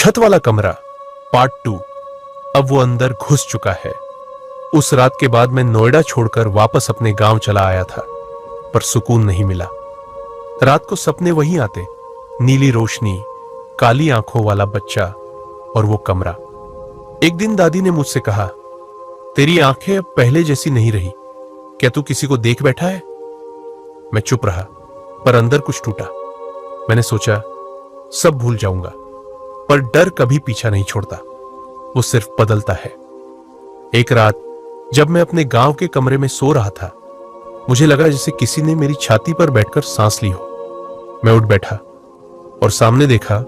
छत वाला कमरा पार्ट 2। अब वो अंदर घुस चुका है। उस रात के बाद मैं नोएडा छोड़कर वापस अपने गांव चला आया था, पर सुकून नहीं मिला। रात को सपने वही आते, नीली रोशनी, काली आंखों वाला बच्चा और वो कमरा। एक दिन दादी ने मुझसे कहा, तेरी आंखें अब पहले जैसी नहीं रही, क्या तू किसी को देख बैठा है? मैं चुप रहा, पर अंदर कुछ टूटा। मैंने सोचा सब भूल जाऊंगा, पर डर कभी पीछा नहीं छोड़ता, वो सिर्फ बदलता है। एक रात जब मैं अपने गांव के कमरे में सो रहा था, मुझे लगा जैसे किसी ने मेरी छाती पर बैठकर सांस ली हो। मैं उठ बैठा और सामने देखा,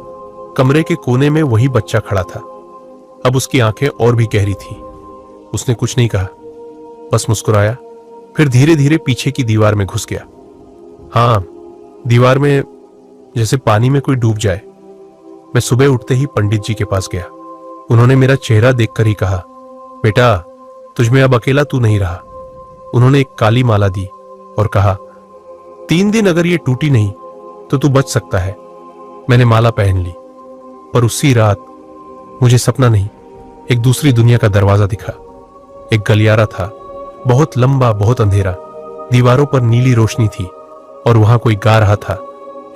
कमरे के कोने में वही बच्चा खड़ा था। अब उसकी आंखें और भी गहरी थीं। उसने कुछ नहीं कहा, बस मुस्कुराया, फिर धीरे धीरे पीछे की दीवार में घुस गया। हाँ, दीवार में जैसे पानी में कोई डूब जाए। मैं सुबह उठते ही पंडित जी के पास गया। उन्होंने मेरा चेहरा देखकर ही कहा, बेटा, तुझमें अब अकेला तू नहीं रहा। उन्होंने एक काली माला दी और कहा, 3 दिन अगर ये टूटी नहीं तो तू बच सकता है। मैंने माला पहन ली, पर उसी रात मुझे सपना नहीं, एक दूसरी दुनिया का दरवाजा दिखा। एक गलियारा था, बहुत लंबा, बहुत अंधेरा। दीवारों पर नीली रोशनी थी और वहां कोई गा रहा था,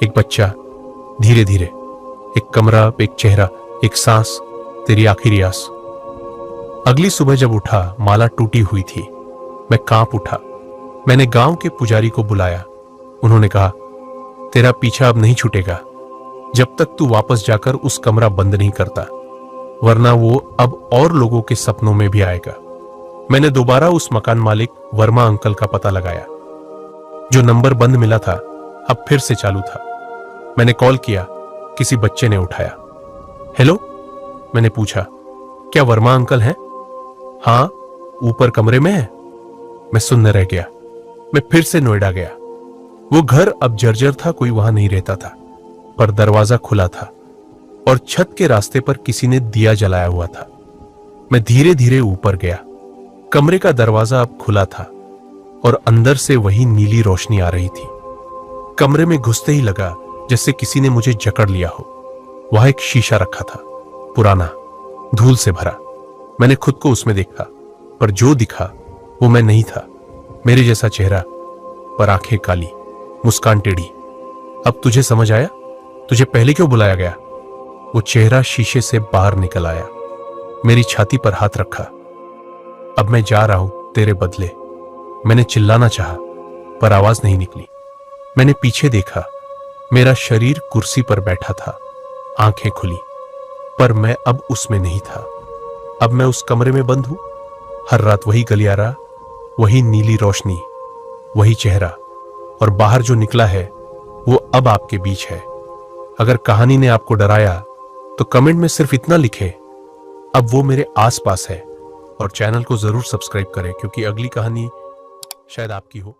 एक बच्चा, धीरे धीरे। एक कमरा, एक चेहरा, एक सांस, तेरी आखिरी आस। अगली सुबह जब उठा, माला टूटी हुई थी। मैं कांप उठा। मैंने गांव के पुजारी को बुलाया। उन्होंने कहा, तेरा पीछा अब नहीं छूटेगा जब तक तू वापस जाकर उस कमरा बंद नहीं करता, वरना वो अब और लोगों के सपनों में भी आएगा। मैंने दोबारा उस मकान मालिक वर्मा अंकल का पता लगाया। जो नंबर बंद मिला था अब फिर से चालू था। मैंने कॉल किया, किसी बच्चे ने उठाया। हेलो, मैंने पूछा, क्या वर्मा अंकल हैं? हाँ, ऊपर कमरे में है। मैं सुनने रह गया। मैं फिर से नोएडा गया। वो घर अब जर्जर था, कोई वहां नहीं रहता था, पर दरवाजा खुला था और छत के रास्ते पर किसी ने दिया जलाया हुआ था। मैं धीरे धीरे ऊपर गया। कमरे का दरवाजा अब खुला था और अंदर से वही नीली रोशनी आ रही थी। कमरे में घुसते ही लगा जैसे किसी ने मुझे जकड़ लिया हो। वहां एक शीशा रखा था, पुराना, धूल से भरा। मैंने खुद को उसमें देखा, पर जो दिखा वो मैं नहीं था। मेरे जैसा चेहरा, पर आंखें काली, मुस्कान टेढ़ी। अब तुझे समझ आया तुझे पहले क्यों बुलाया गया? वो चेहरा शीशे से बाहर निकल आया, मेरी छाती पर हाथ रखा। अब मैं जा रहा हूं तेरे बदले। मैंने चिल्लाना चाहा, पर आवाज नहीं निकली। मैंने पीछे देखा, मेरा शरीर कुर्सी पर बैठा था, आंखें खुली, पर मैं अब उसमें नहीं था। अब मैं उस कमरे में बंद हूं। हर रात वही गलियारा, वही नीली रोशनी, वही चेहरा, और बाहर जो निकला है वो अब आपके बीच है। अगर कहानी ने आपको डराया तो कमेंट में सिर्फ इतना लिखे, अब वो मेरे आसपास है। और चैनल को जरूर सब्सक्राइब करें, क्योंकि अगली कहानी शायद आपकी हो।